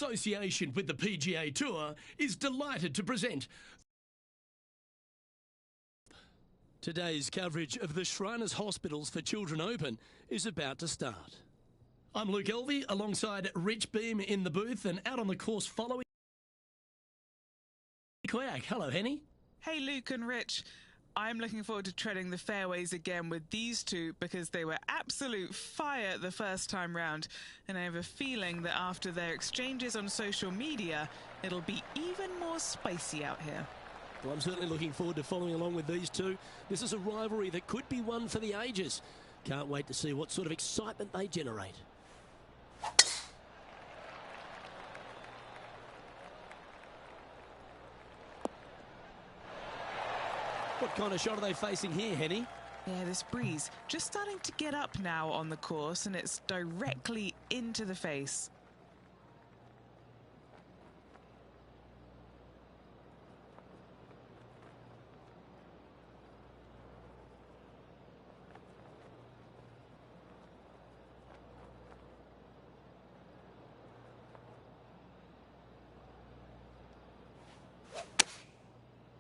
association with the PGA Tour, is delighted to present today's coverage of the Shriners Hospitals for Children Open is about to start. I'm Luke Elvey alongside Rich Beam in the booth, and out on the course following Koyak. Hello, Henny. Hey, Luke and Rich. I'm looking forward to treading the fairways again with these two because they were absolute fire the first time round, and I have a feeling that after their exchanges on social media, it'll be even more spicy out here. Well, I'm certainly looking forward to following along with these two. This is a rivalry that could be one for the ages. Can't wait to see what sort of excitement they generate. What kind of shot are they facing here, Henny? Yeah, this breeze just starting to get up now on the course, and it's directly into the face.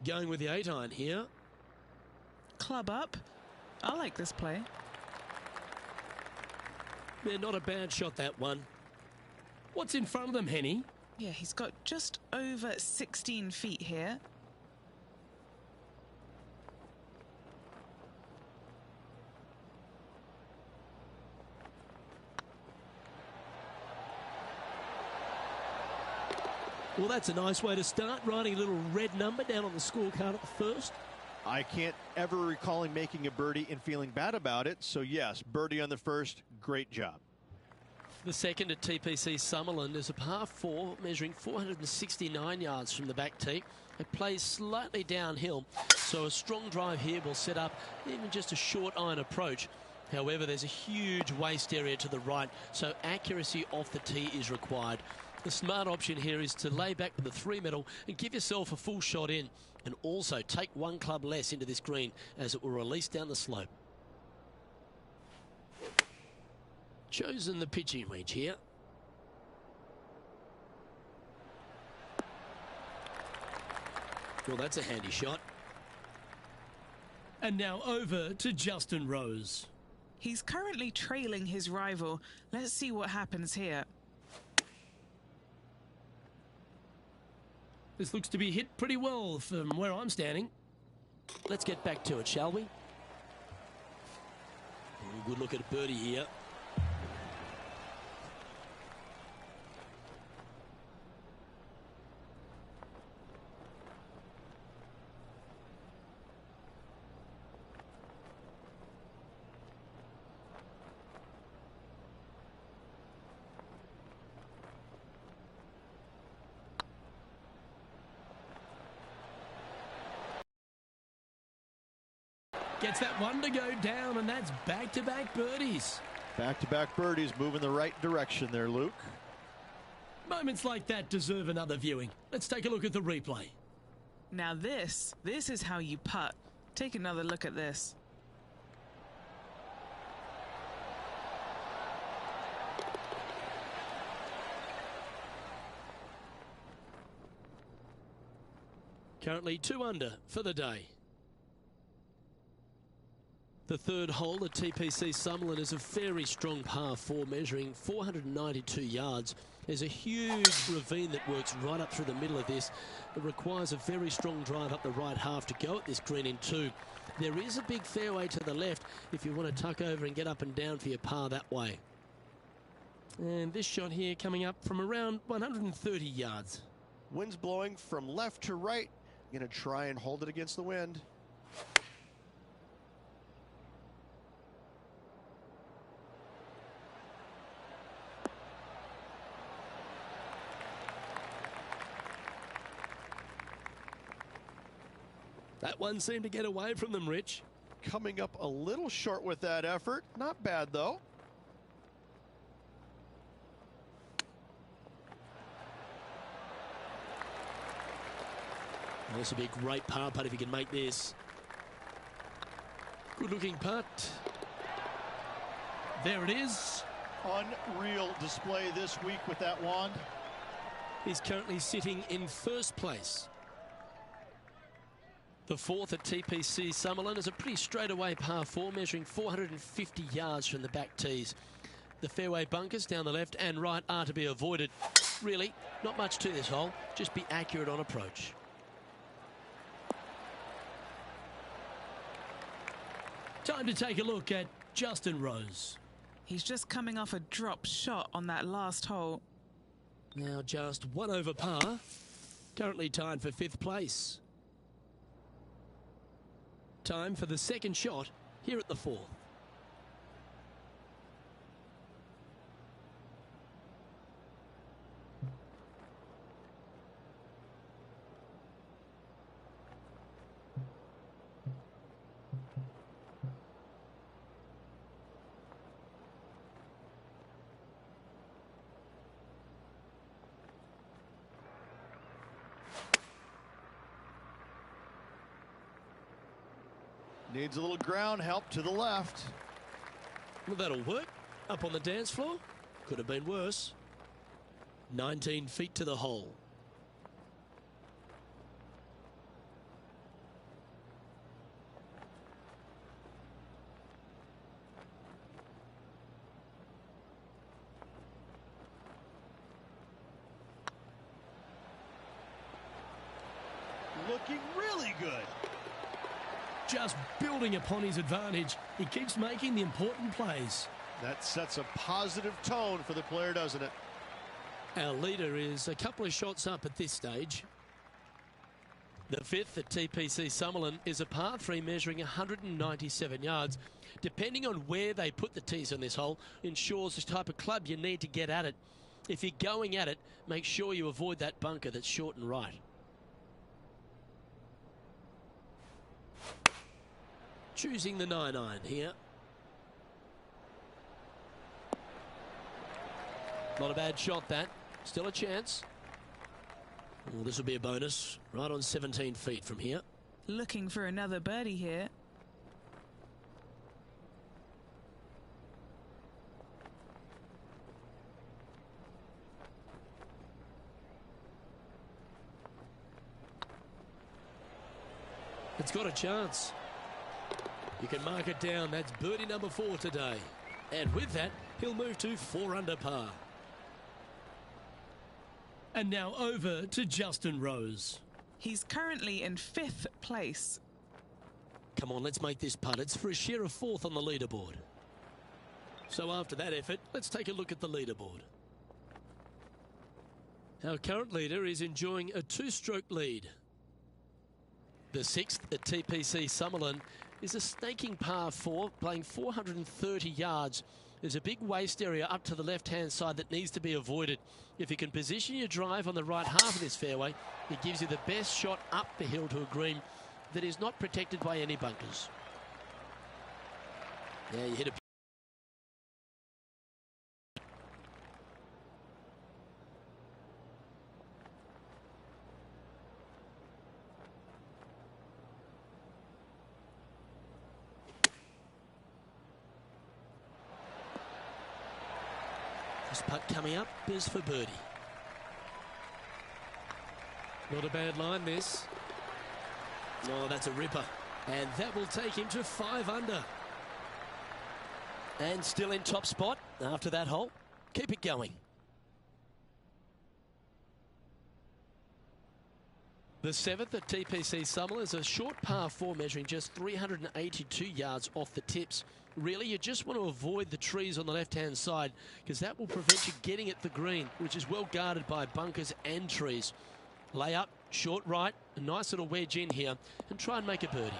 Going with the 8-iron here. Club up. I like this play. Yeah, not a bad shot, that one. What's in front of them, Henny? Yeah, he's got just over 16 feet here. Well, that's a nice way to start, writing a little red number down on the scorecard at the first. I can't ever recall him making a birdie and feeling bad about it. So, yes, birdie on the first. Great job. The second at TPC Summerland is a par 4 measuring 469 yards from the back tee. It plays slightly downhill, so a strong drive here will set up even just a short iron approach. However, there's a huge waste area to the right, so accuracy off the tee is required. The smart option here is to lay back with the 3-metal and give yourself a full shot in, and also take one club less into this green as it will release down the slope. Chosen the pitching wedge here. Well, that's a handy shot. And now over to Justin Rose. He's currently trailing his rival. Let's see what happens here. This looks to be hit pretty well from where I'm standing. Let's get back to it, shall we? Good look at a birdie here. Gets that one to go down, and that's back-to-back birdies. Back-to-back birdies, moving the right direction there, Luke. Moments like that deserve another viewing. Let's take a look at the replay. Now this is how you putt. Take another look at this. Currently 2 under for the day. The third hole at TPC Summerland is a very strong par 4 measuring 492 yards. There's a huge ravine that works right up through the middle of this. It requires a very strong drive up the right half to go at this green in 2. There is a big fairway to the left if you want to tuck over and get up and down for your par that way. And this shot here coming up from around 130 yards. Wind's blowing from left to right. Going to try and hold it against the wind. That one seemed to get away from them, Rich. Coming up a little short with that effort. Not bad, though. This would be a great par putt if he can make this. Good looking putt. There it is. Unreal display this week with that wand. He's currently sitting in first place. The fourth at TPC Summerlin is a pretty straightaway par 4, measuring 450 yards from the back tees. The fairway bunkers down the left and right are to be avoided. Really, not much to this hole. Just be accurate on approach. Time to take a look at Justin Rose. He's just coming off a drop shot on that last hole. Now just 1 over par. Currently tied for 5th place. Time for the second shot here at the 4th. Needs a little ground help to the left. Well, that'll work. Up on the dance floor. Could have been worse. 19 feet to the hole. Looking really good. Just building upon his advantage. He keeps making the important plays. That sets a positive tone for the player, doesn't it? Our leader is a couple of shots up at this stage. The 5th at TPC Summerlin is a par 3 measuring 197 yards. Depending on where they put the tees on this hole ensures the type of club you need to get at it. If you're going at it, make sure you avoid that bunker that's short and right. Choosing the 9-iron here. Not a bad shot, that. Still a chance. Oh, this will be a bonus. Right on 17 feet from here. Looking for another birdie here. It's got a chance. You can mark it down. That's birdie number 4 today. And with that, he'll move to 4 under par. And now over to Justin Rose. He's currently in 5th place. Come on, let's make this putt. It's for a share of 4th on the leaderboard. So after that effort, let's take a look at the leaderboard. Our current leader is enjoying a 2-stroke lead. The 6th at TPC Summerlin is a snaking par 4, playing 430 yards. There's a big waste area up to the left-hand side that needs to be avoided. If you can position your drive on the right half of this fairway, it gives you the best shot up the hill to a green that is not protected by any bunkers. Yeah, you hit a... This putt coming up is for birdie. Not a bad line, this. Oh, that's a ripper. And that will take him to 5 under. And still in top spot after that hole. Keep it going. The 7th at TPC Summerlin is a short par 4 measuring just 382 yards off the tips. Really, you just want to avoid the trees on the left-hand side because that will prevent you getting at the green, which is well guarded by bunkers and trees. Lay up, short right, a nice little wedge in here, and try and make a birdie.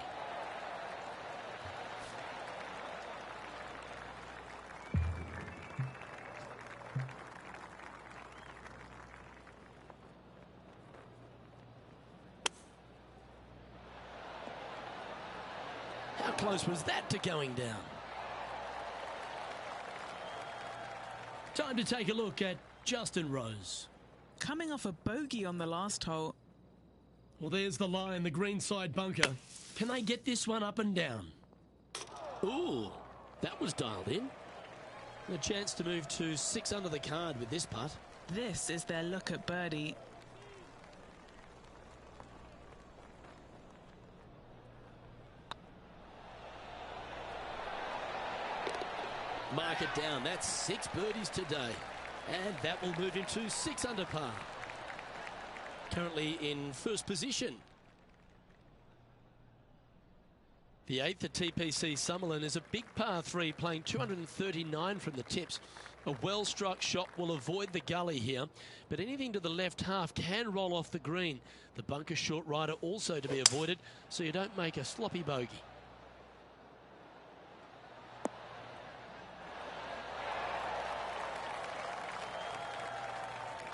How close was that to going down? Time to take a look at Justin Rose. Coming off a bogey on the last hole. Well, there's the line, the green side bunker. Can they get this one up and down? Ooh, that was dialed in. A chance to move to 6 under the card with this putt. This is their look at birdie. Mark it down. That's 6 birdies today. And that will move him to 6 under par. Currently in first position. The 8th at TPC Summerlin is a big par 3 playing 239 from the tips. A well-struck shot will avoid the gully here, but anything to the left half can roll off the green. The bunker short rider also to be avoided, so you don't make a sloppy bogey.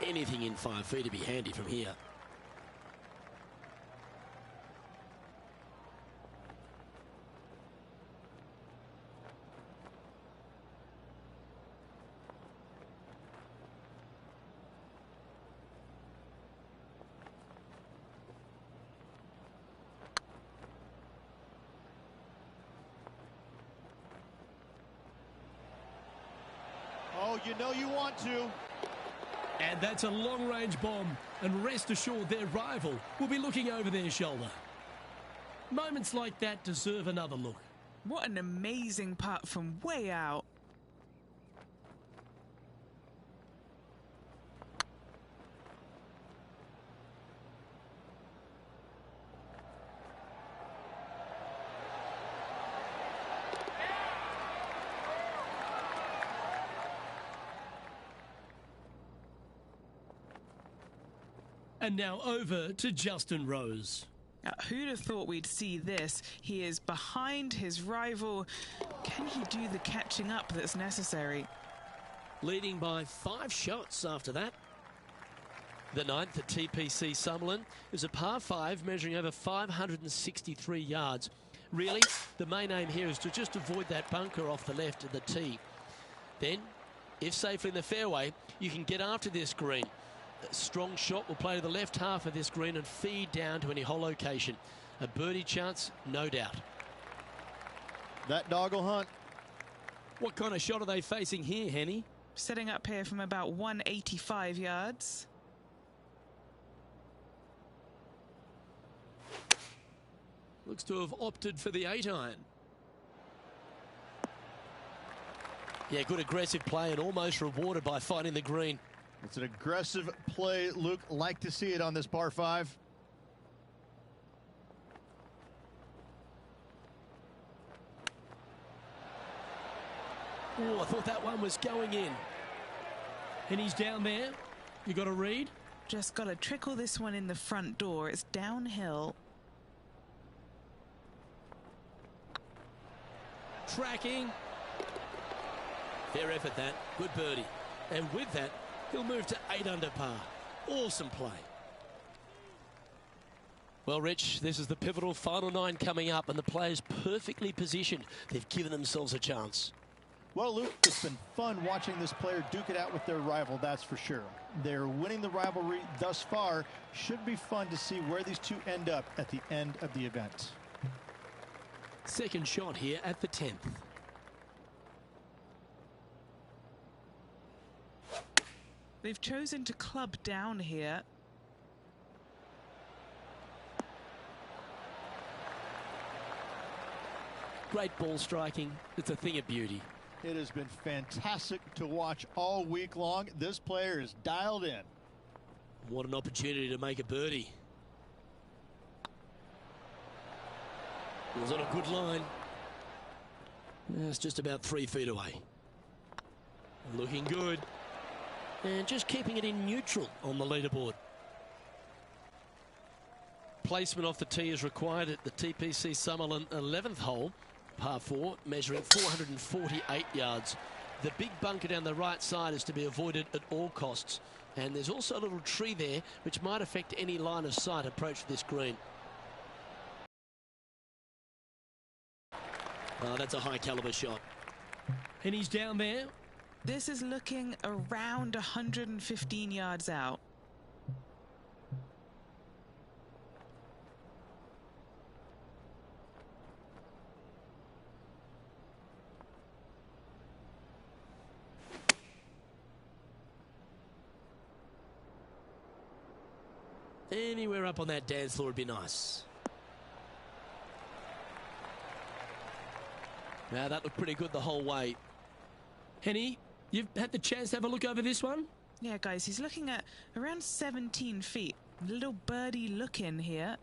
Anything in 5 feet to be handy from here. Oh, you know you want to. And that's a long-range bomb, and rest assured their rival will be looking over their shoulder. Moments like that deserve another look. What an amazing putt from way out. And now over to Justin Rose. Who'd have thought we'd see this? He is behind his rival. Can he do the catching up that's necessary? Leading by 5 shots after that. The 9th at TPC Summerlin is a par 5 measuring over 563 yards. Really, the main aim here is to just avoid that bunker off the left of the tee. Then, if safely in the fairway, you can get after this green. A strong shot will play to the left half of this green and feed down to any hole location. A birdie chance, no doubt. That dog will hunt. What kind of shot are they facing here, Henny? Setting up here from about 185 yards. Looks to have opted for the 8-iron. Yeah, good aggressive play and almost rewarded by finding the green. It's an aggressive play, Luke. Like to see it on this par 5. Oh, I thought that one was going in. And he's down there. You got a read? Just got to trickle this one in the front door. It's downhill. Tracking. Fair effort that. Good birdie. And with that, he'll move to 8 under par. Awesome play. Well, Rich, this is the pivotal final 9 coming up, and the players perfectly positioned. They've given themselves a chance. Well, Luke, it's been fun watching this player duke it out with their rival, that's for sure. They're winning the rivalry thus far. Should be fun to see where these two end up at the end of the event. Second shot here at the 10th. They've chosen to club down here. Great ball striking. It's a thing of beauty. It has been fantastic to watch all week long. This player is dialed in. What an opportunity to make a birdie. It was on a good line. It's just about 3 feet away. Looking good. And just keeping it in neutral on the leaderboard. Placement off the tee is required at the TPC Summerlin 11th hole. Par 4, measuring 448 yards. The big bunker down the right side is to be avoided at all costs. And there's also a little tree there which might affect any line of sight approach to this green. Oh, that's a high caliber shot. And he's down there. This is looking around 115 yards out. Anywhere up on that dance floor would be nice. Now that looked pretty good the whole way. Henny, you've had the chance to have a look over this one? Yeah, guys, he's looking at around 17 feet. Little birdie look in here.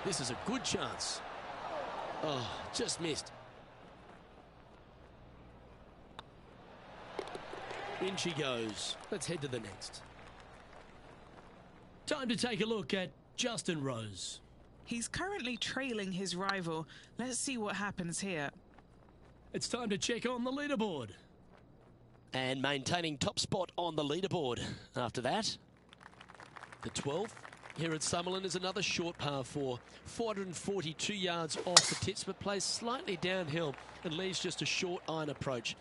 This is a good chance. Oh, just missed. In she goes. Let's head to the next. Time to take a look at Justin Rose. He's currently trailing his rival. Let's see what happens here. It's time to check on the leaderboard. And maintaining top spot on the leaderboard. After that, the 12th here at Summerlin is another short par 4. 442 yards off the tips, but plays slightly downhill and leaves just a short iron approach.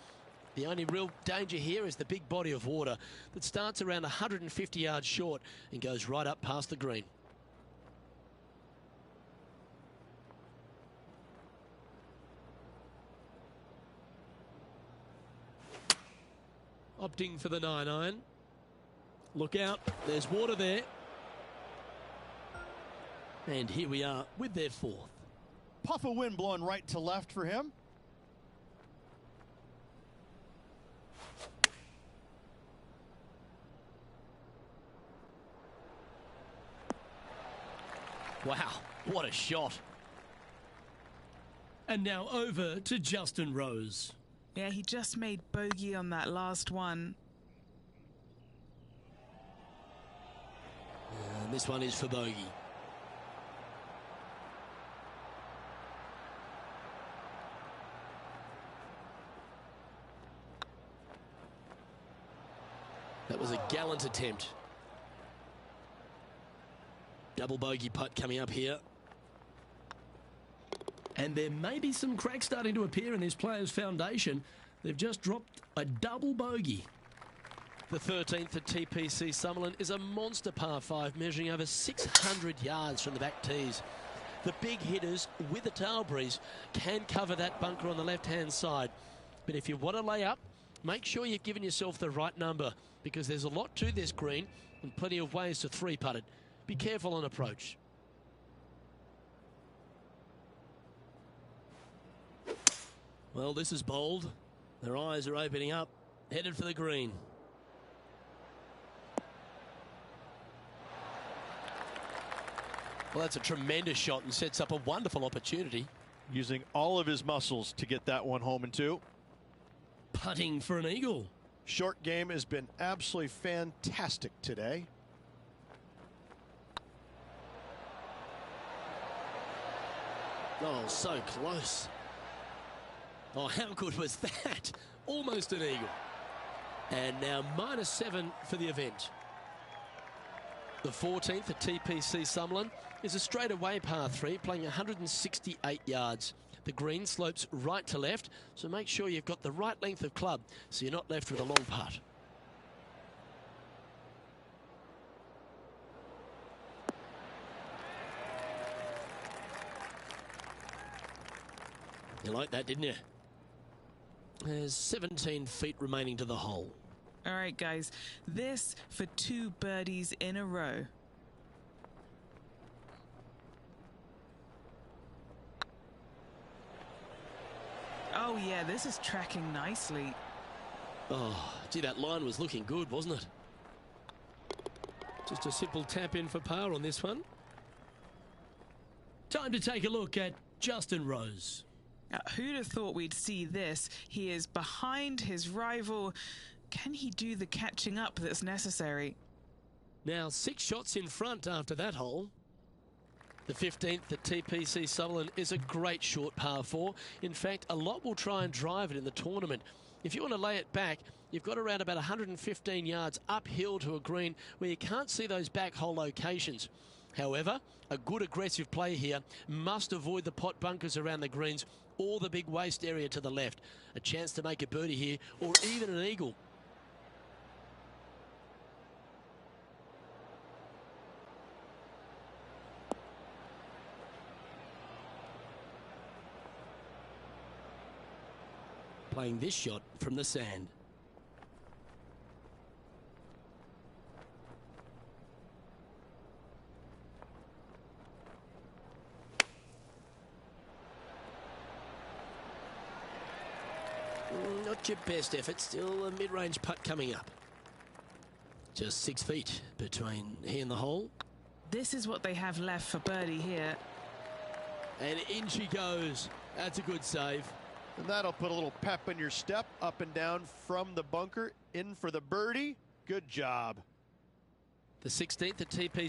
The only real danger here is the big body of water that starts around 150 yards short and goes right up past the green. Opting for the 9-iron. Look out, there's water there. And here we are with their 4th. Puff of wind blowing right to left for him. Wow, what a shot. And now over to Justin Rose. Yeah, he just made bogey on that last one. And this one is for bogey. That was a gallant attempt. Double bogey putt coming up here. And there may be some cracks starting to appear in this player's foundation. They've just dropped a double bogey. The 13th at TPC Summerlin is a monster par 5 measuring over 600 yards from the back tees. The big hitters with a tail breeze can cover that bunker on the left-hand side. But if you want to lay up, make sure you've given yourself the right number, because there's a lot to this green and plenty of ways to 3-putt it. Be careful on approach. Well, this is bold. Their eyes are opening up, headed for the green. Well, that's a tremendous shot and sets up a wonderful opportunity. Using all of his muscles to get that one home in 2. Putting for an eagle. Short game has been absolutely fantastic today. Oh, so close. Oh, how good was that? Almost an eagle. And now -7 for the event. The 14th at TPC Summerlin is a straightaway par 3, playing 168 yards. The green slopes right to left, so make sure you've got the right length of club so you're not left with a long putt. You like that, didn't you? There's 17 feet remaining to the hole. All right, guys, this for 2 birdies in a row. Oh, yeah, this is tracking nicely. Oh, gee, that line was looking good, wasn't it? Just a simple tap in for par on this one. Time to take a look at Justin Rose. Who'd have thought we'd see this? He is behind his rival. Can he do the catching up that's necessary? Now 6 shots in front after that hole. The 15th at TPC Summerlin is a great short par 4. In fact, a lot will try and drive it in the tournament. If you want to lay it back, you've got around about 115 yards uphill to a green where you can't see those back hole locations. However, a good aggressive play here must avoid the pot bunkers around the greens or the big waste area to the left. A chance to make a birdie here or even an eagle. Playing this shot from the sand. Not your best effort, still a mid-range putt coming up. Just 6 feet between he and the hole. This is what they have left for birdie here. And in she goes. That's a good save. And that'll put a little pep in your step, up and down from the bunker, in for the birdie. Good job. The 16th at TP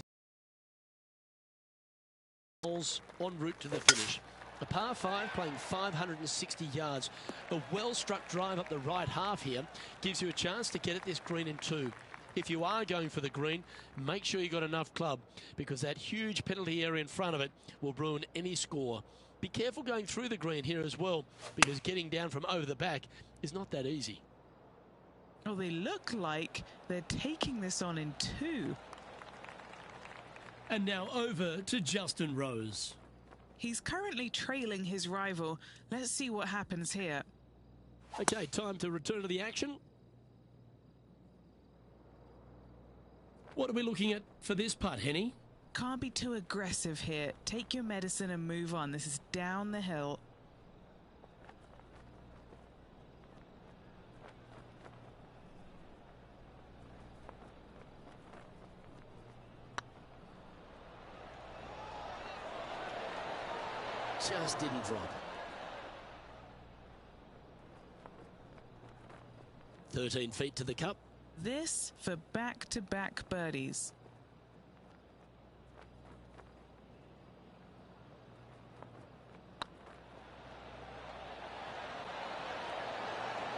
holes en route to the finish. A par 5 playing 560 yards. A well-struck drive up the right half here gives you a chance to get at this green in 2. If you are going for the green, make sure you got enough club, because that huge penalty area in front of it will ruin any score. Be careful going through the green here as well, because getting down from over the back is not that easy. Oh, they look like they're taking this on in 2. And now over to Justin Rose. He's currently trailing his rival. Let's see what happens here. Okay, time to return to the action. What are we looking at for this putt, Henny? Can't be too aggressive here. Take your medicine and move on. This is down the hill. Just didn't drop. 13 feet to the cup. This for back-to-back birdies.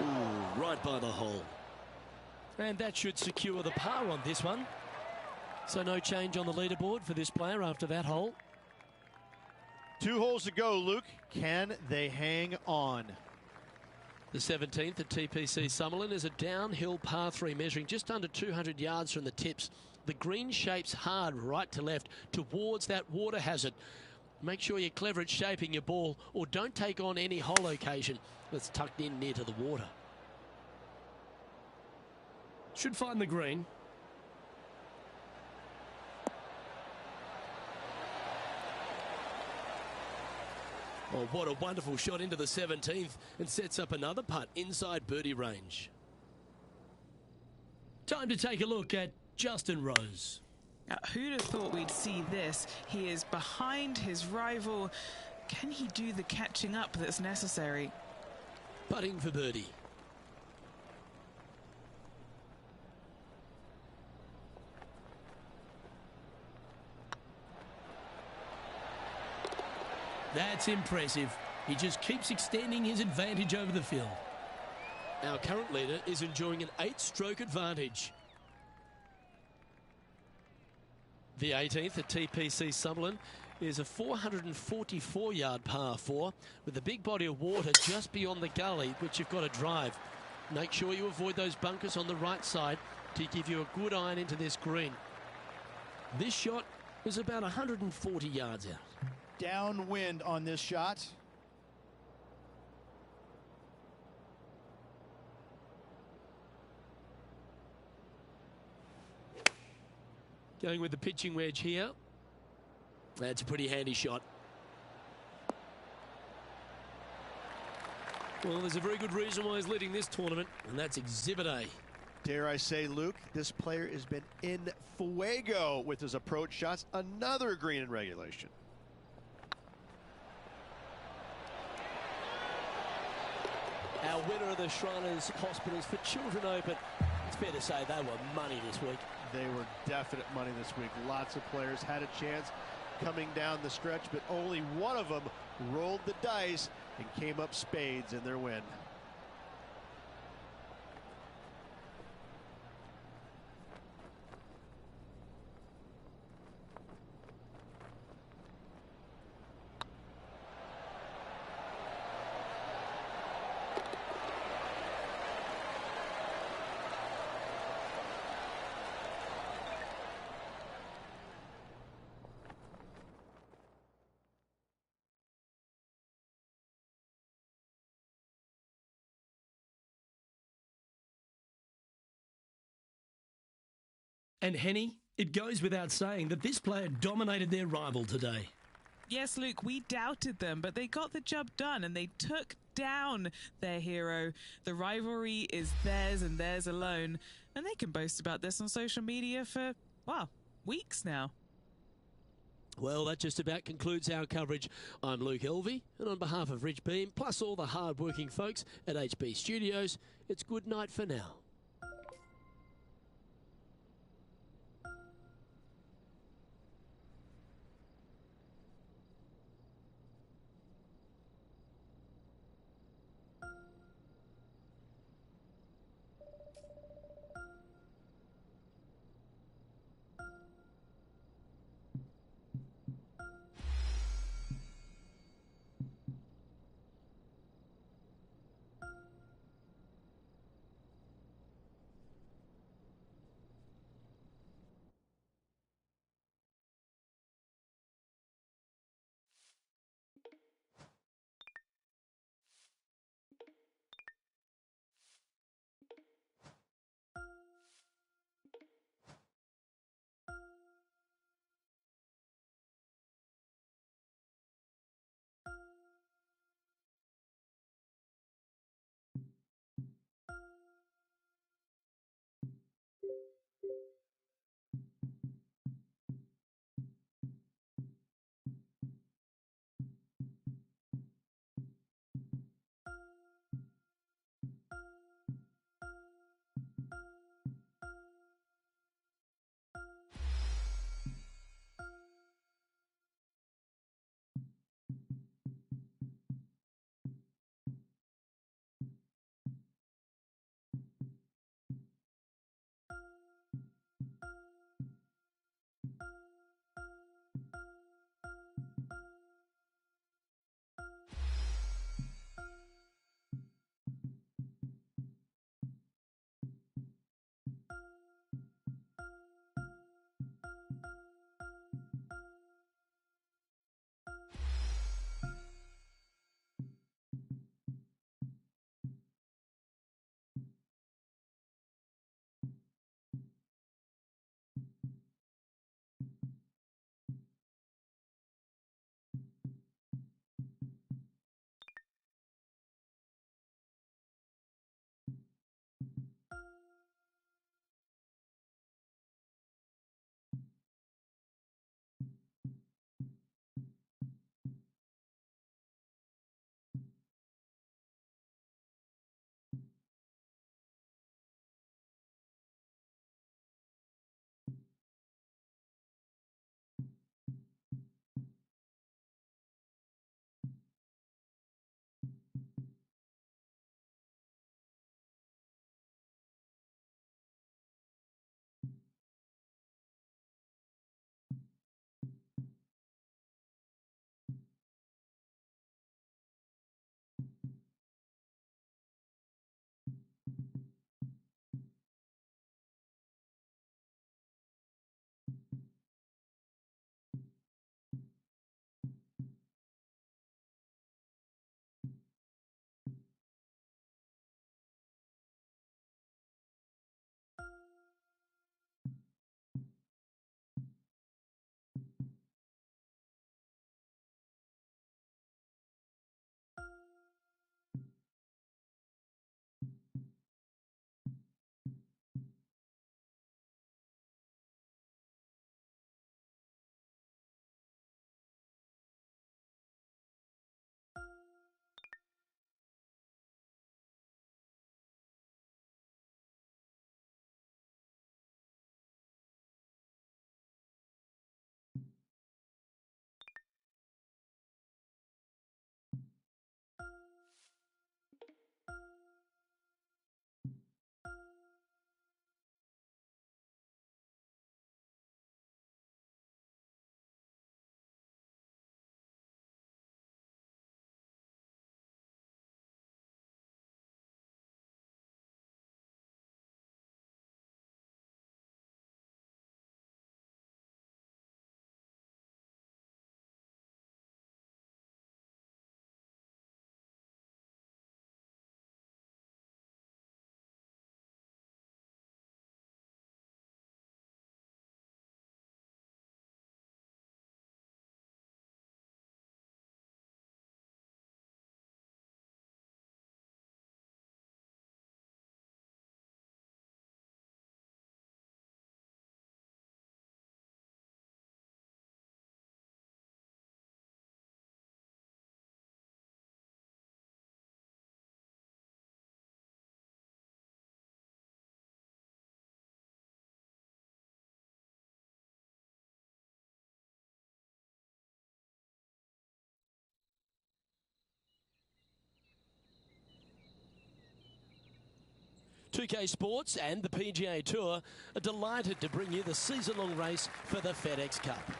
Ooh, right by the hole. And that should secure the par on this one. So no change on the leaderboard for this player after that hole. 2 holes to go, Luke. Can they hang on? The 17th at TPC Summerlin is a downhill par 3 measuring just under 200 yards from the tips. The green shapes hard right to left towards that water hazard. Make sure you're clever at shaping your ball, or don't take on any hole location that's tucked in near to the water. Should find the green. Oh, what a wonderful shot into the 17th, and sets up another putt inside birdie range. Time to take a look at Justin Rose. Who'd have thought we'd see this? He is behind his rival. Can he do the catching up that's necessary? Putting for birdie. That's impressive. He just keeps extending his advantage over the field. Our current leader is enjoying an 8-stroke advantage. The 18th at TPC Summerlin is a 444-yard par 4 with a big body of water just beyond the gully, which you've got to drive. Make sure you avoid those bunkers on the right side to give you a good iron into this green. This shot is about 140 yards out. Downwind on this shot. Going with the pitching wedge here. That's a pretty handy shot. Well, there's a very good reason why he's leading this tournament, and that's Exhibit A. Dare I say, Luke, this player has been in fuego with his approach shots. Another green in regulation. Our winner of the Shriners Hospitals for Children Open. It's fair to say they were money this week. They were definite money this week. Lots of players had a chance coming down the stretch, but only one of them rolled the dice and came up spades in their win. And Henny, it goes without saying that this player dominated their rival today. Yes, Luke, we doubted them, but they got the job done and they took down their hero. The rivalry is theirs and theirs alone, and they can boast about this on social media for, well, weeks now. Well, that just about concludes our coverage. I'm Luke Elvey, and on behalf of Rich Beam, plus all the hard-working folks at HB Studios, it's good night for now. 2K Sports and the PGA Tour are delighted to bring you the season-long race for the FedEx Cup.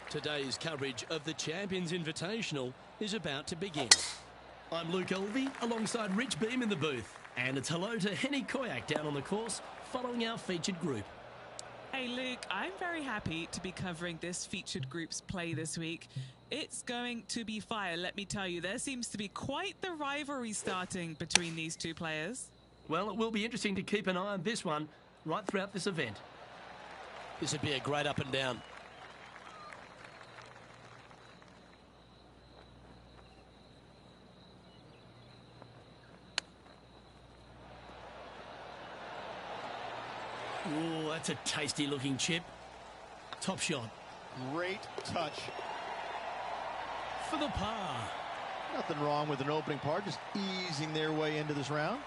Today's coverage of the Champions Invitational is about to begin. I'm Luke Elvey alongside Rich Beam in the booth. And it's hello to Henny Koyak down on the course following our featured group. Hey Luke, I'm very happy to be covering this featured group's play this week. It's going to be fire, let me tell you. There seems to be quite the rivalry starting between these two players. Well, it will be interesting to keep an eye on this one right throughout this event. This would be a great up and down. Oh, that's a tasty looking chip. Top shot. Great touch. For the par. Nothing wrong with an opening par, just easing their way into this round.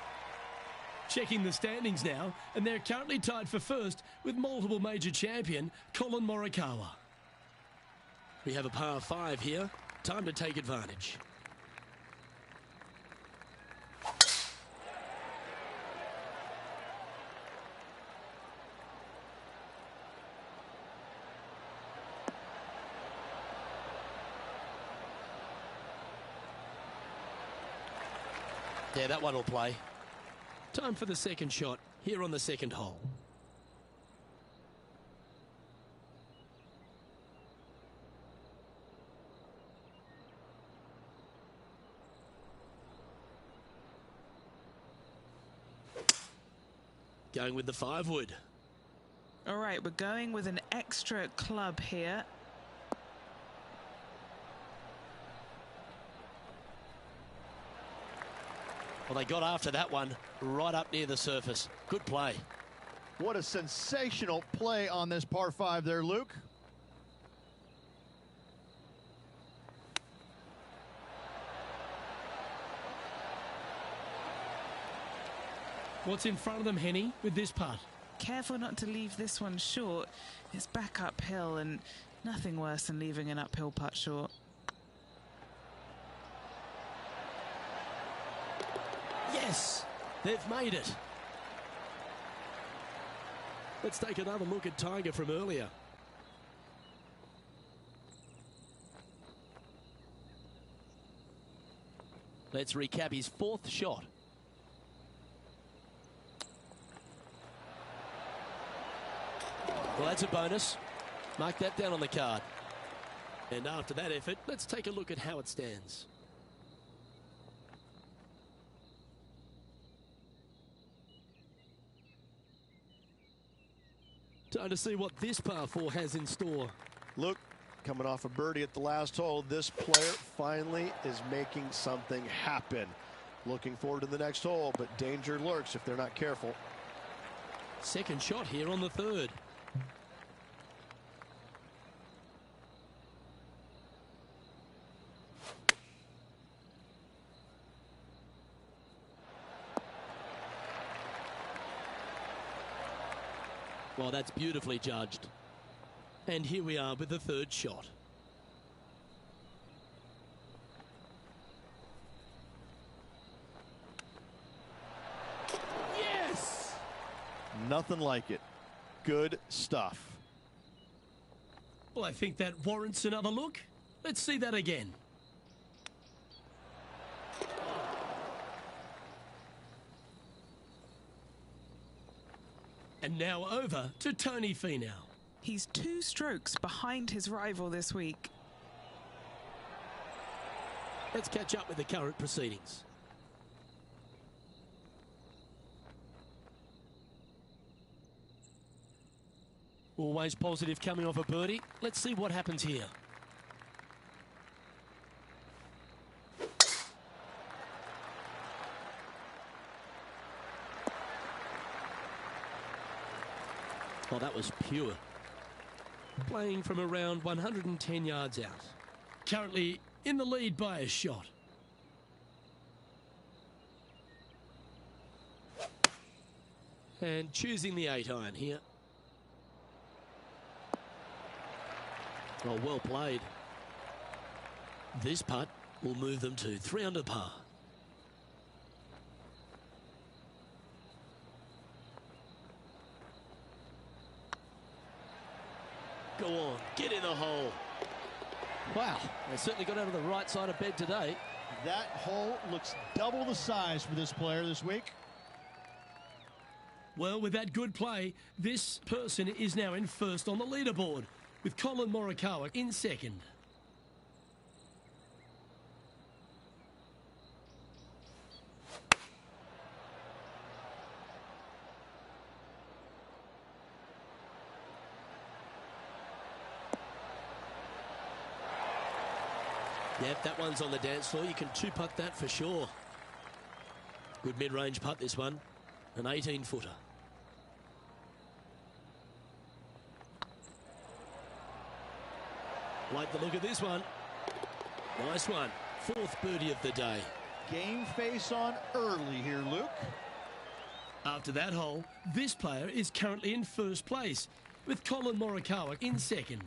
Checking the standings now, and they're currently tied for first with multiple major champion Colin Morikawa. We have a par 5 here. Time to take advantage. Yeah, that one will play. Time for the second shot here on the second hole. Going with the 5-wood. All right, we're going with an extra club here. Well, they got after that one right up near the surface. Good play. What a sensational play on this par 5 there, Luke. What's in front of them, Henny, with this putt? Careful not to leave this one short. It's back uphill and nothing worse than leaving an uphill putt short. Yes, they've made it. Let's take another look at Tiger from earlier. Let's recap his 4th shot. Well, that's a bonus. Mark that down on the card. And after that effort, let's take a look at how it stands. Time to see what this par 4 has in store. Look, coming off a birdie at the last hole, this player finally is making something happen. Looking forward to the next hole, but danger lurks if they're not careful. Second shot here on the 3rd. Well, that's beautifully judged. And here we are with the 3rd shot. Yes! Nothing like it. Good stuff. Well, I think that warrants another look. Let's see that again. And now over to Tony Finau. He's 2 strokes behind his rival this week. Let's catch up with the current proceedings. Always positive coming off a birdie. Let's see what happens here. Oh, that was pure. Playing from around 110 yards out. Currently in the lead by a shot. And choosing the 8-iron here. Oh, well played. This putt will move them to 3 under par. Go on, get in the hole. Wow, they certainly got out of the right side of bed today. That hole looks double the size for this player this week. Well, with that good play, this person is now in first on the leaderboard, with Colin Morikawa in second. Yep, that one's on the dance floor. You can two-putt that for sure. Good mid-range putt, this one. An 18-footer. Like the look of this one. Nice one. Fourth birdie of the day. Game face on early here, Luke. After that hole, this player is currently in first place, with Colin Morikawa in second.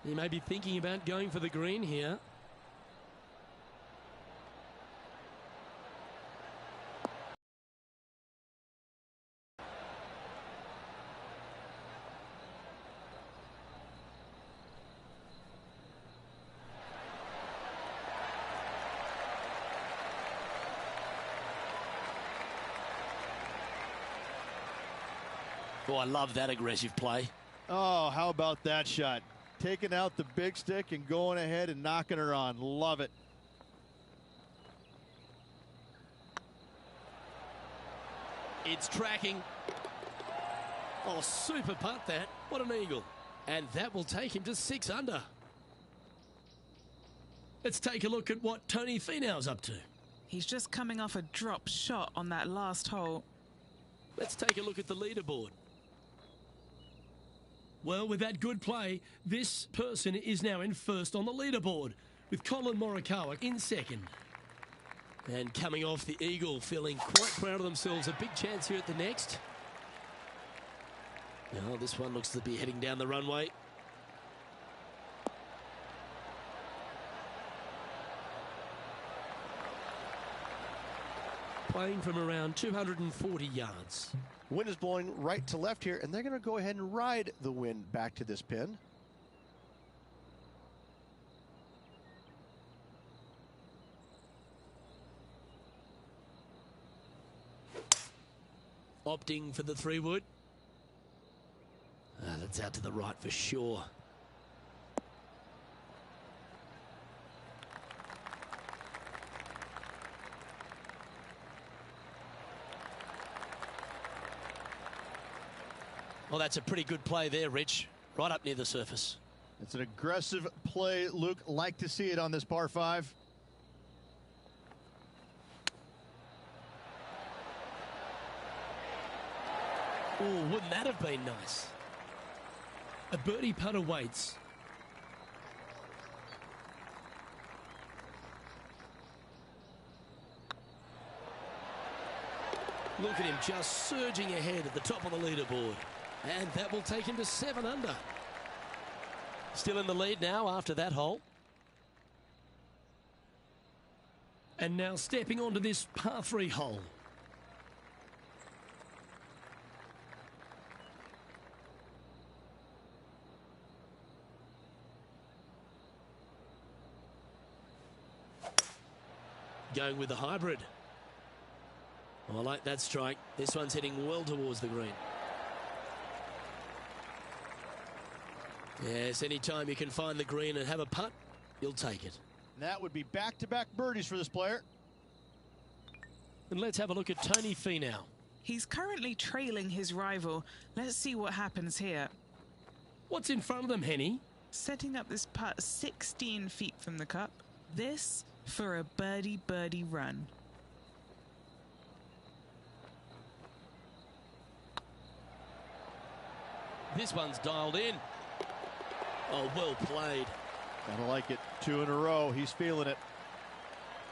He may be thinking about going for the green here. Oh, I love that aggressive play. Oh, how about that shot? Taking out the big stick and going ahead and knocking her on. Love it. It's tracking. Oh, super putt that. What an eagle. And that will take him to 6 under. Let's take a look at what Tony Finau's up to. He's just coming off a drop shot on that last hole. Let's take a look at the leaderboard. Well, with that good play, this person is now in first on the leaderboard, with Colin Morikawa in second. And coming off the eagle, feeling quite proud of themselves. A big chance here at the next. Now, this one looks to be heading down the runway. Playing from around 240 yards. Wind is blowing right to left here, and they're going to go ahead and ride the wind back to this pin. Opting for the 3-wood. That's out to the right for sure. Well, that's a pretty good play there, Rich. Right up near the surface. It's an aggressive play, Luke. Like to see it on this par 5. Oh, wouldn't that have been nice? A birdie putt awaits. Look at him just surging ahead at the top of the leaderboard. And that will take him to 7 under. Still in the lead now after that hole. And now stepping onto this par 3 hole. Going with the hybrid. Oh, I like that strike. This one's heading well towards the green. Yes, anytime you can find the green and have a putt, you'll take it. And that would be back-to-back birdies for this player. And let's have a look at Tony Finau. He's currently trailing his rival. Let's see what happens here. What's in front of them, Henny? Setting up this putt 16 feet from the cup. This for a birdie run. This one's dialed in. Oh, well played. Gotta like it. 2 in a row. He's feeling it.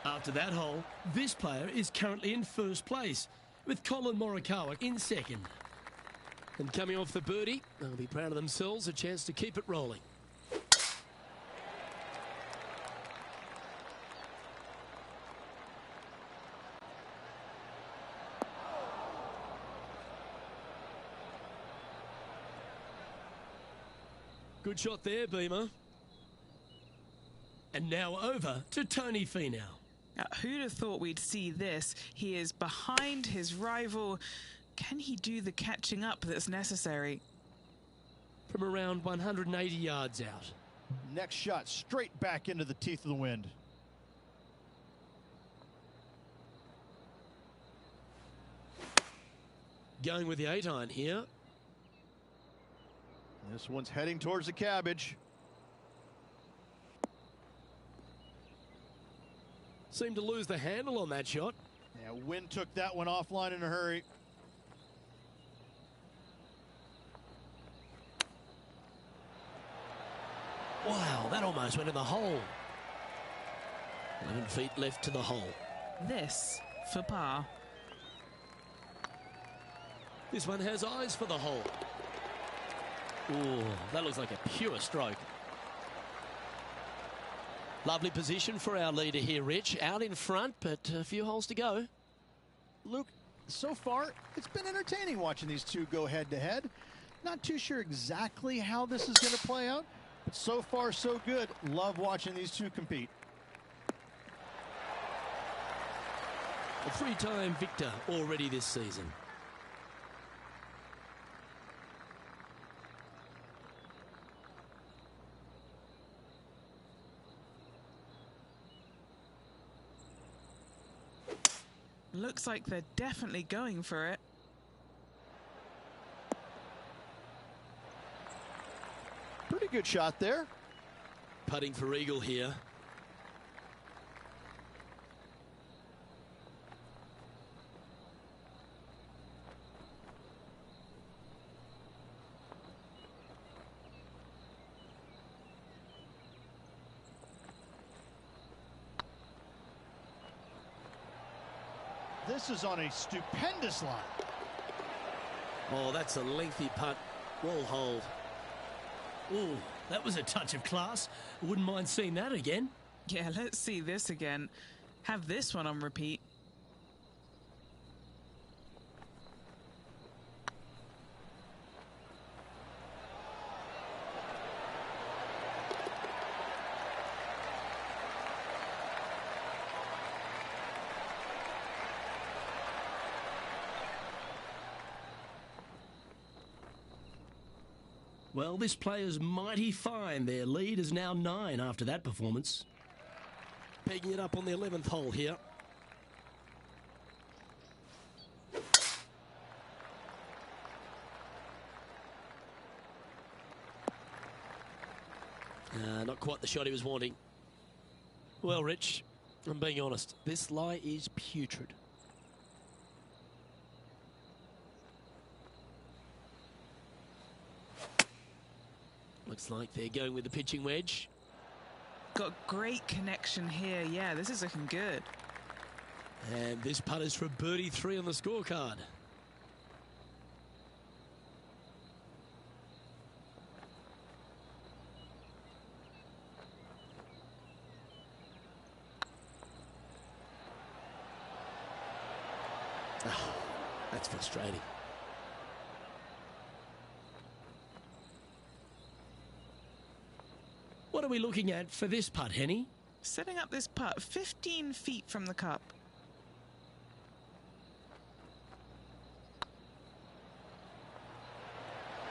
After that hole, this player is currently in first place, with Colin Morikawa in second. And coming off the birdie, they'll be proud of themselves. A chance to keep it rolling. Good shot there, Beamer. And now over to Tony Finau. Who'd have thought we'd see this? He is behind his rival. Can he do the catching up that's necessary? From around 180 yards out. Next shot straight back into the teeth of the wind. Going with the 8-iron here. This one's heading towards the cabbage. Seemed to lose the handle on that shot. Yeah, wind took that one offline in a hurry. Wow, that almost went in the hole. 11 feet left to the hole. This for par. This one has eyes for the hole. Ooh, that looks like a pure stroke. Lovely position for our leader here, Rich. Out in front, but a few holes to go. Luke, so far, it's been entertaining watching these two go head-to-head. Not too sure exactly how this is going to play out, but so far, so good. Love watching these two compete. A 3-time victor already this season. Looks like they're definitely going for it. Pretty good shot there. Putting for eagle here. This is on a stupendous line. Oh, that's a lengthy putt. Well hold. Ooh, that was a touch of class. Wouldn't mind seeing that again. Yeah, let's see this again. Have this one on repeat. Well, this player's mighty fine. Their lead is now 9 after that performance. Pegging it up on the 11th hole here. Not quite the shot he was wanting. Well, Rich, I'm being honest. This lie is putrid. Looks like they're going with the pitching wedge. Got great connection here. Yeah, this is looking good. And this putt is for birdie 3 on the scorecard. Oh, that's frustrating. What are we looking at for this putt, Henny? Setting up this putt 15 feet from the cup.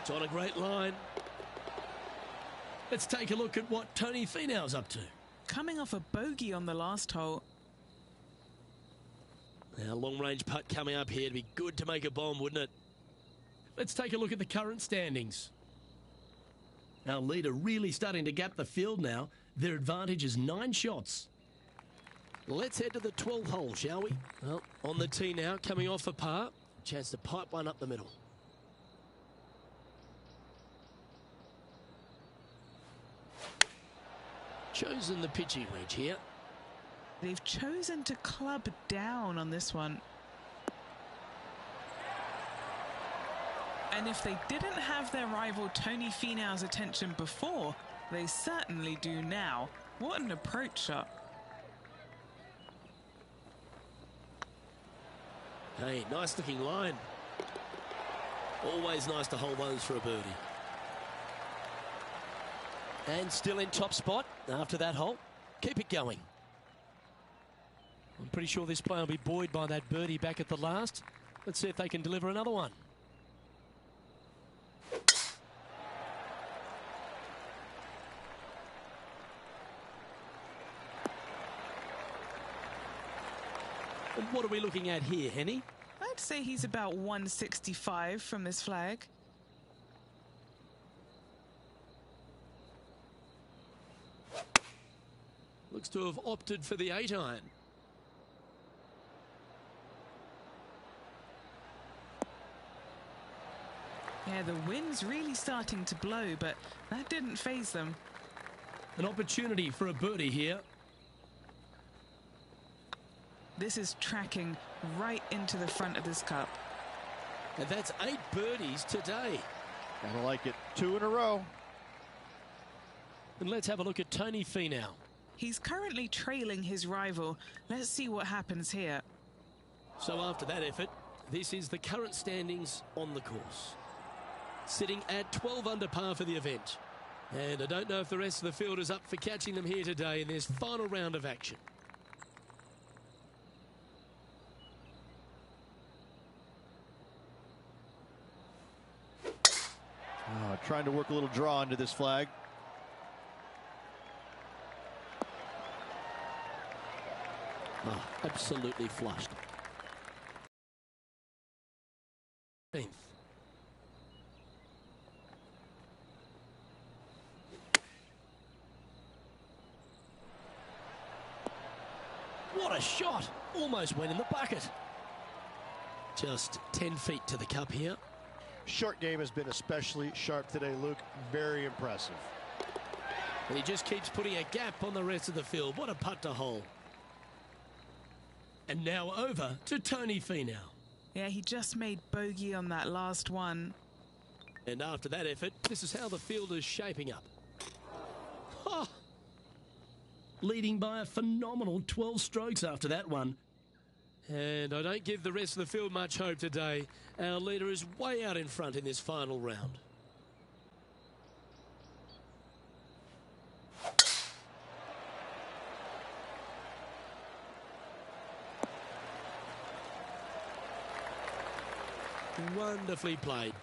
It's on a great line. Let's take a look at what Tony Finau's up to. Coming off a bogey on the last hole. Now, long-range putt coming up here. It'd be good to make a bomb, wouldn't it? Let's take a look at the current standings. Our leader really starting to gap the field now. Their advantage is 9 shots. Let's head to the 12th hole, shall we? Well, on the tee now, coming off a par. Chance to pipe one up the middle. Chosen the pitching wedge here. They've chosen to club down on this one. And if they didn't have their rival Tony Finau's attention before, they certainly do now. What an approach shot. Hey, nice looking line. Always nice to hold those for a birdie. And still in top spot after that hole. Keep it going. I'm pretty sure this player will be buoyed by that birdie back at the last. Let's see if they can deliver another one. And what are we looking at here, Henny? I'd say he's about 165 from this flag. Looks to have opted for the 8-iron. Yeah, the wind's really starting to blow, but that didn't faze them. An opportunity for a birdie here. This is tracking right into the front of this cup. And that's 8 birdies today. Gotta like it. 2 in a row. And let's have a look at Tony Finau. He's currently trailing his rival. Let's see what happens here. So after that effort, this is the current standings on the course. Sitting at 12 under par for the event. And I don't know if the rest of the field is up for catching them here today in this final round of action. Trying to work a little draw into this flag. Oh, absolutely flushed. What a shot! Almost went in the bucket. Just 10 feet to the cup here. Short game has been especially sharp today, Luke. Very impressive. And he just keeps putting a gap on the rest of the field. What a putt to hole. And now over to Tony Finau. Yeah, he just made bogey on that last one. And after that effort, this is how the field is shaping up. Oh. Leading by a phenomenal 12 strokes after that one. And I don't give the rest of the field much hope today. Our leader is way out in front in this final round. Wonderfully played.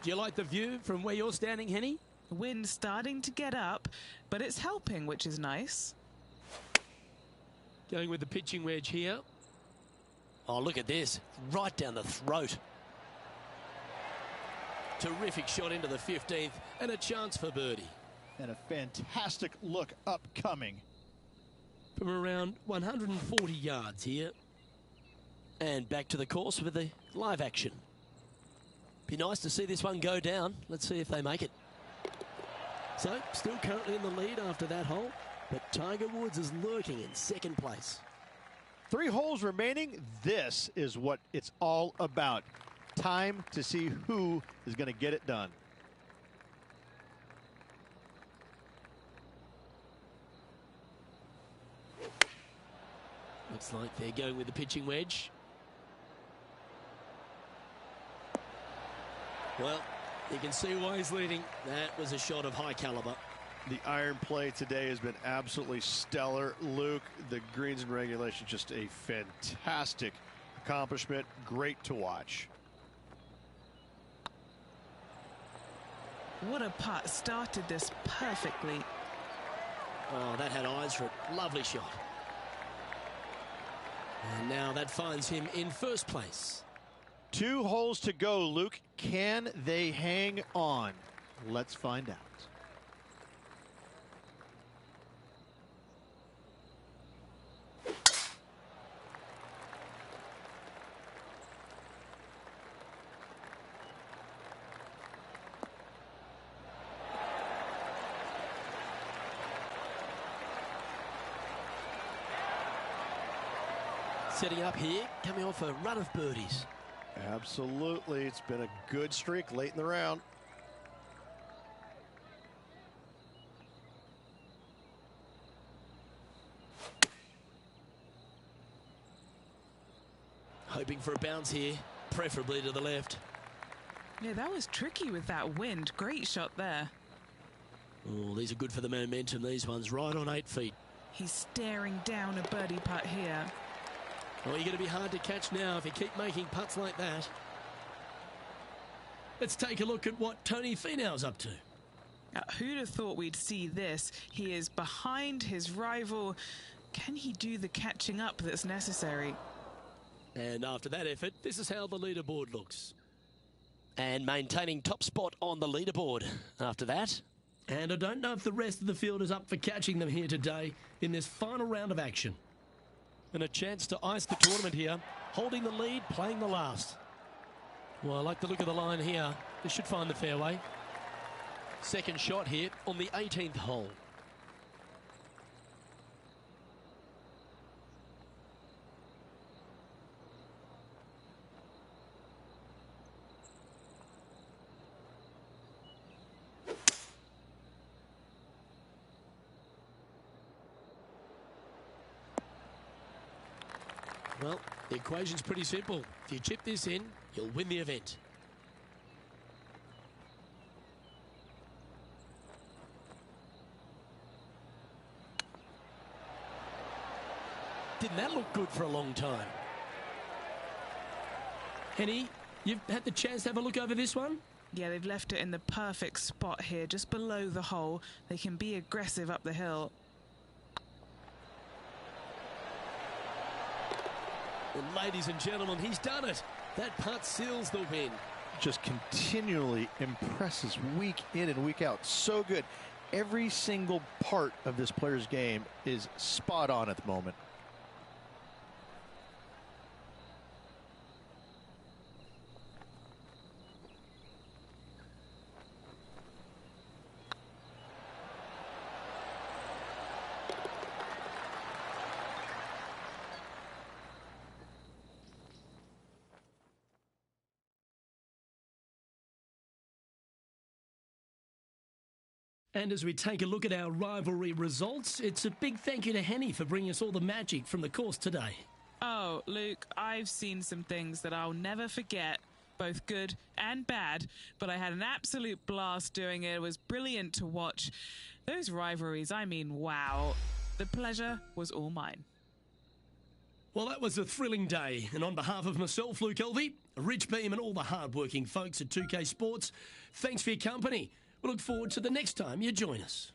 Do you like the view from where you're standing, Henny? The wind's starting to get up, but it's helping, which is nice. Going with the pitching wedge here. Oh, look at this. Right down the throat. Terrific shot into the 15th and a chance for birdie. And a fantastic look upcoming. From around 140 yards here. And back to the course with the live action. Be nice to see this one go down. Let's see if they make it. So, still currently in the lead after that hole. But Tiger Woods is lurking in second place. 3 holes remaining. This is what it's all about. Time to see who is going to get it done. Looks like they're going with the pitching wedge. Well, you can see why he's leading. That was a shot of high caliber. The iron play today has been absolutely stellar. Luke, the greens and regulation, just a fantastic accomplishment. Great to watch. What a putt. Started this perfectly. Oh, that had eyes for it. Lovely shot. And now that finds him in first place. 2 holes to go, Luke. Can they hang on? Let's find out. Setting up here, coming off a run of birdies. Absolutely. It's been a good streak late in the round. Hoping for a bounce here, preferably to the left. Yeah, that was tricky with that wind. Great shot there. Oh, these are good for the momentum, these ones, right on 8 feet. He's staring down a birdie putt here. Oh, you're going to be hard to catch now if you keep making putts like that. Let's take a look at what Tony Finau's up to. Who'd have thought we'd see this? He is behind his rival. Can he do the catching up that's necessary? And after that effort, this is how the leaderboard looks. And maintaining top spot on the leaderboard after that. And I don't know if the rest of the field is up for catching them here today in this final round of action. And a chance to ice the tournament here. Holding the lead, playing the last. Well, I like the look of the line here. This should find the fairway. Second shot here on the 18th hole. Well, the equation's pretty simple. If you chip this in, you'll win the event. Didn't that look good for a long time? Henny, you've had the chance to have a look over this one? Yeah, they've left it in the perfect spot here, just below the hole. They can be aggressive up the hill. And ladies and gentlemen, he's done it. That putt seals the win. Just continually impresses week in and week out. So good. Every single part of this player's game is spot on at the moment. And as we take a look at our rivalry results, it's a big thank you to Henny for bringing us all the magic from the course today. Oh, Luke, I've seen some things that I'll never forget, both good and bad, but I had an absolute blast doing it. It was brilliant to watch. Those rivalries, I mean, wow. The pleasure was all mine. Well, that was a thrilling day. And on behalf of myself, Luke Elvey, Rich Beam and all the hard-working folks at 2K Sports, thanks for your company. We look forward to the next time you join us.